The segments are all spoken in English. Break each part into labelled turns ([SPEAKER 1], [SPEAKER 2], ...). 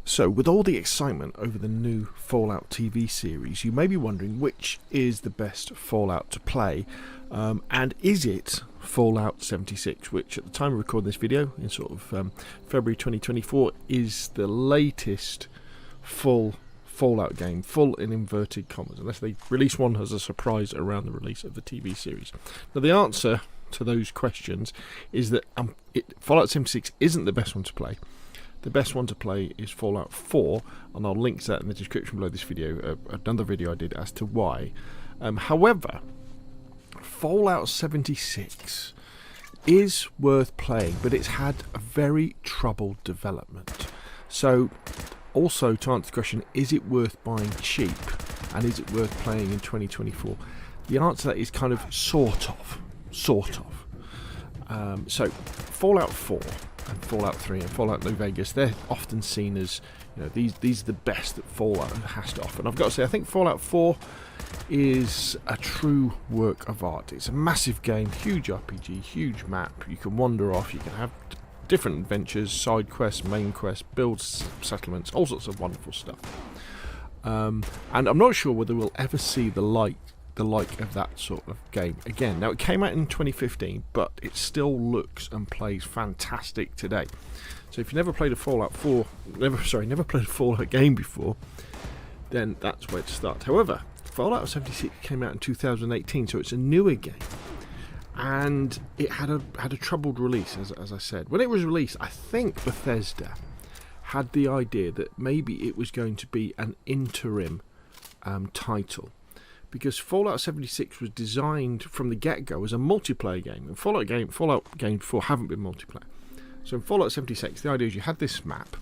[SPEAKER 1] So, with all the excitement over the new Fallout TV series, you may be wondering which is the best Fallout to play, and is it Fallout 76, which at the time of recording this video, in sort of February 2024, is the latest full Fallout game, full in inverted commas, unless they release one as a surprise around the release of the TV series. Now, the answer to those questions is that Fallout 76 isn't the best one to play. The best one to play is Fallout 4, and I'll link to that in the description below this video, another video I did as to why. However, Fallout 76 is worth playing, but it's had a very troubled development. So, also to answer the question, is it worth buying cheap, and is it worth playing in 2024? The answer to that is kind of sort of. So, Fallout 4 and Fallout 3 and Fallout New Vegas, they're often seen as, these are the best that Fallout has to offer. And I've got to say, I think Fallout 4 is a true work of art. It's a massive game, huge RPG, huge map. You can wander off, you can have different adventures, side quests, main quests, build settlements, all sorts of wonderful stuff. And I'm not sure whether we'll ever see the like of that sort of game again. Now, it came out in 2015, but it still looks and plays fantastic today. So if you never played a Fallout game before, then that's where to start. However, Fallout 76 came out in 2018, so it's a newer game, and it had a troubled release, as I said. When it was released, I think Bethesda had the idea that maybe it was going to be an interim title, because Fallout 76 was designed from the get-go as a multiplayer game, and Fallout games before haven't been multiplayer. So in Fallout 76, the idea is you had this map.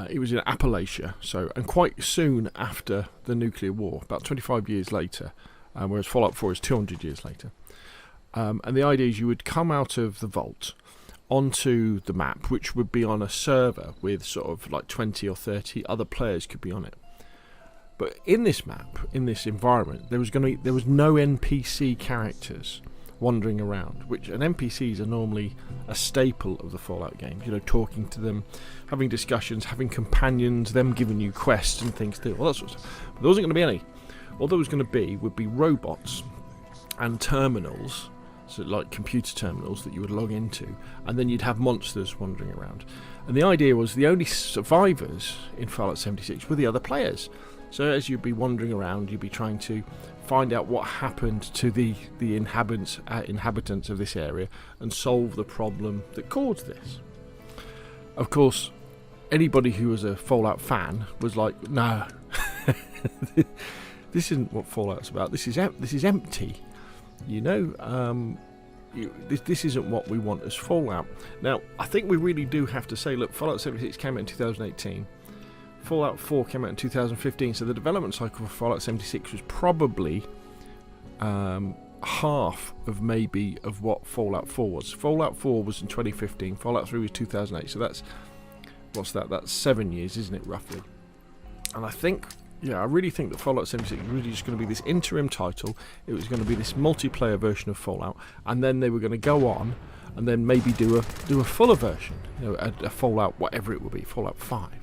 [SPEAKER 1] It was in Appalachia, and quite soon after the nuclear war, about 25 years later, whereas Fallout 4 is 200 years later. And the idea is you would come out of the vault onto the map, which would be on a server with sort of like 20 or 30 other players could be on it. But in this map, in this environment, there was no NPC characters wandering around, which NPCs are normally a staple of the Fallout games. Talking to them, having discussions, having companions, them giving you quests and things to do, all that sort of stuff. But there wasn't going to be any. All there was going to be would be robots and terminals, so like computer terminals that you would log into, and then you'd have monsters wandering around. And the idea was the only survivors in Fallout 76 were the other players. So as you'd be wandering around, you'd be trying to find out what happened to the inhabitants of this area and solve the problem that caused this. Of course, anybody who was a Fallout fan was like, no, this isn't what Fallout's about. This is empty. This isn't what we want as Fallout. Now, I think we really do have to say, look, Fallout 76 came out in 2018. Fallout 4 came out in 2015, so the development cycle for Fallout 76 was probably half of what Fallout 4 was. Fallout 4 was in 2015, Fallout 3 was 2008, so that's 7 years, isn't it, roughly? And I really think that Fallout 76 was really just going to be this interim title. It was going to be this multiplayer version of Fallout, and then they were going to go on and then maybe do a fuller version, a Fallout, whatever it would be, Fallout 5.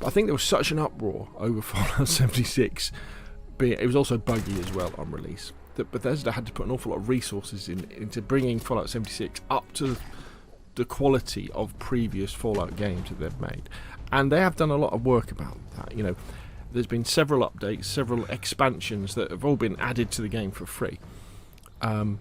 [SPEAKER 1] I think there was such an uproar over Fallout 76, it was also buggy as well on release, that Bethesda had to put an awful lot of resources into bringing Fallout 76 up to the quality of previous Fallout games that they've made. And they have done a lot of work about that. There's been several updates, several expansions that have all been added to the game for free. And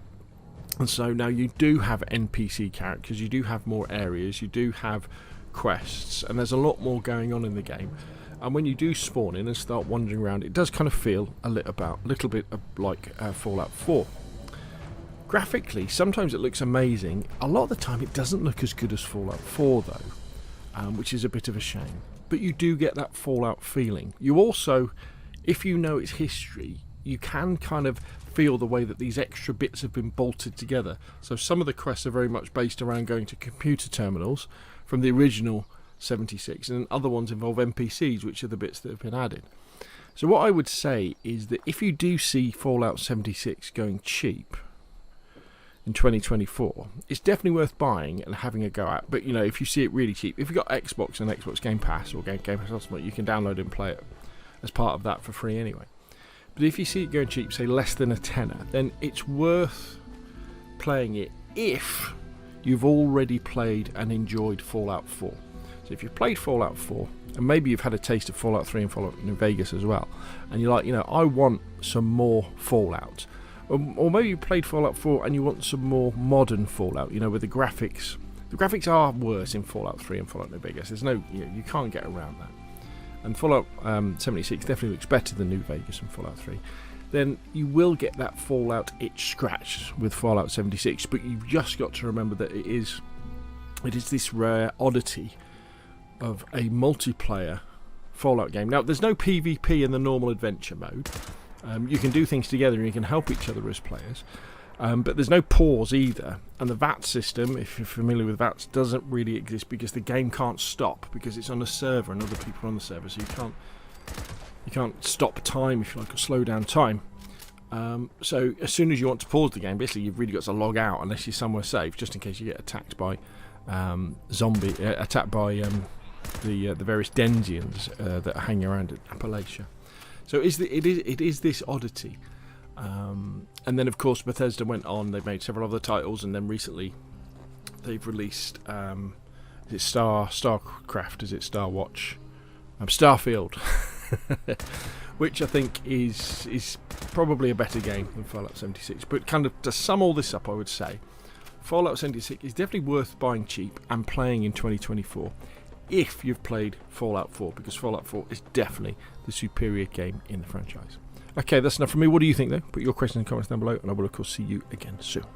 [SPEAKER 1] so now you do have NPC characters, you do have more areas, you do have quests, and there's a lot more going on in the game. And when you do spawn in and start wandering around, it does kind of feel a little bit like Fallout 4. Graphically, sometimes it looks amazing. A lot of the time it doesn't look as good as Fallout 4 though, which is a bit of a shame. But you do get that Fallout feeling. You also, if you know its history, you can kind of feel the way that these extra bits have been bolted together. So some of the quests are very much based around going to computer terminals from the original 76, and other ones involve NPCs, which are the bits that have been added. So what I would say is that if you do see Fallout 76 going cheap, in 2024, it's definitely worth buying and having a go at. But you know, if you see it really cheap, if you've got Xbox and Xbox Game Pass or Game Pass Ultimate, you can download and play it as part of that for free anyway. But if you see it going cheap, say less than a tenner, then it's worth playing it if you've already played and enjoyed Fallout 4. So if you've played Fallout 4, and maybe you've had a taste of Fallout 3 and Fallout New Vegas as well, and you're like, you know, I want some more Fallout. Or maybe you played Fallout 4 and you want some more modern Fallout, you know, with the graphics. The graphics are worse in Fallout 3 and Fallout New Vegas. There's no, you can't get around that. And Fallout 76 definitely looks better than New Vegas and Fallout 3. Then you will get that Fallout itch scratched with Fallout 76, but you've just got to remember that it is this rare oddity of a multiplayer Fallout game. Now, there's no PvP in the normal adventure mode. You can do things together and you can help each other as players, but there's no pause either. And the VAT system, if you're familiar with VATs, doesn't really exist because the game can't stop because it's on a server and other people are on the server, so you can't stop time, if you like, or slow down time. So as soon as you want to pause the game, basically you've really got to log out unless you're somewhere safe, just in case you get attacked by the various Denzians that hang around in Appalachia. So it is this oddity. And then, of course, Bethesda went on. They've made several other titles, and then recently they've released is it Starcraft? Is it Starwatch? Starfield, which I think is probably a better game than Fallout 76. But kind of to sum all this up, I would say Fallout 76 is definitely worth buying cheap and playing in 2024 if you've played Fallout 4, because Fallout 4 is definitely the superior game in the franchise. Okay, that's enough from me. What do you think, though? Put your questions and comments down below, and I will, of course, see you again soon.